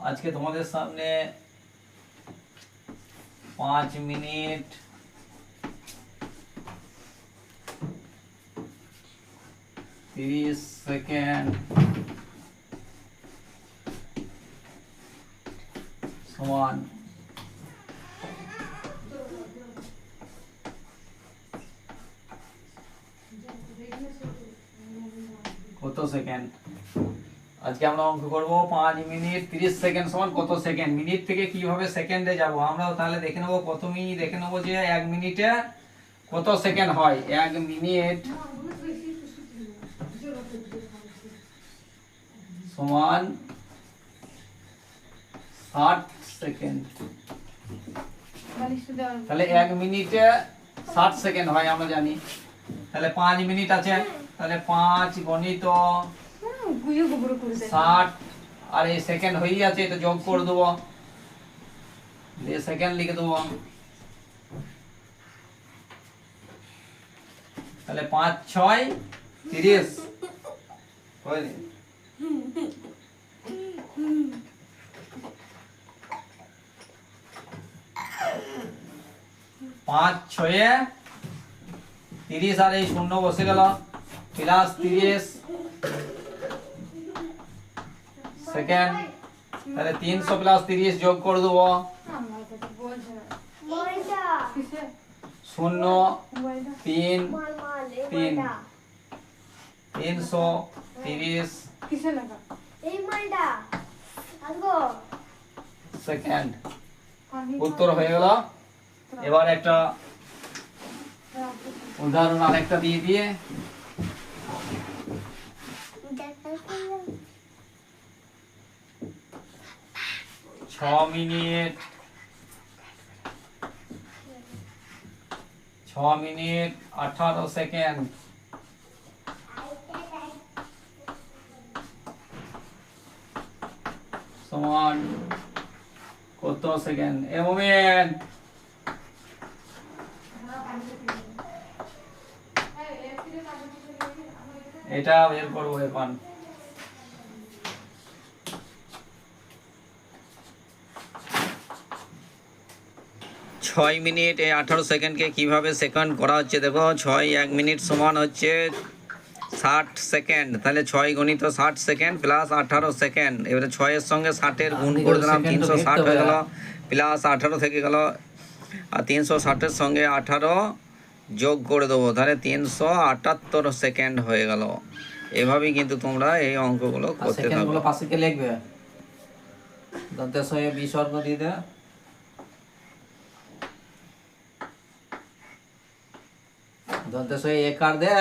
আজকে তোমাদের সামনে 5 মিনিট 30 সেকেন্ড সমান কত সেকেন্ড। আজকে আমরা অঙ্ক করব 5 মিনিট 30 সেকেন্ড সমান কত সেকেন্ড। মিনিট থেকে কিভাবে সেকেন্ডে যাব আমরাও তাহলে দেখে নেব। প্রথমেই দেখে নেব যে 1 মিনিটে কত সেকেন্ড হয়। 1 মিনিট সমান 60 সেকেন্ড। তাহলে 1 মিনিটে 60 সেকেন্ড হয় আমরা জানি। তাহলে 5 মিনিট আছে, তাহলে 5 গণিত 60 আর এই সেকেন্ড হয়ে আছে, এটা যোগ করে দেবো, দিয়ে সেকেন্ড লিখে দেবো। তাহলে 5 6 30 হয়নি। 5 6 30 আর এই শূন্য বসে গেল, প্লাস 30 সেকেন্ড। তাহলে 300 প্লাস 30 যোগ করে দেবো, 0 3 3 330 সেকেন্ড। উত্তর হয়ে গেল। এবার একটা উদাহরণ আরেকটা দিয়ে দিয়ে 6 মিনিট 18 সেকেন্ড সমান কত সেকেন্ড। এ মোমেন্ট এটা বের করবো এখন। 6 মিনিট 18 সেকেন্ডকে কিভাবে সেকেন্ড করা হচ্ছে দেখো। 6 1 মিনিট সমান হচ্ছে 60 সেকেন্ড। তাহলে 6 গণিত 60 সেকেন্ড প্লাস 18 সেকেন্ড। এবারে 6 এর সঙ্গে 60 এর গুণ করে দিলাম, 360 হয়ে গেল, প্লাস 18 থেকে গেল, আর 360 এর সঙ্গে 18 যোগ করে দেবো, তাহলে 378 সেকেন্ড হয়ে গেল। এভাবেই কিন্তু তোমরা এই অঙ্কগুলো করতে থাকো। পাশে কে লিখবে, দন্তেশয়ে বিসর্গ দিয়ে দে, দন্তেশয়ে 1 আর দে।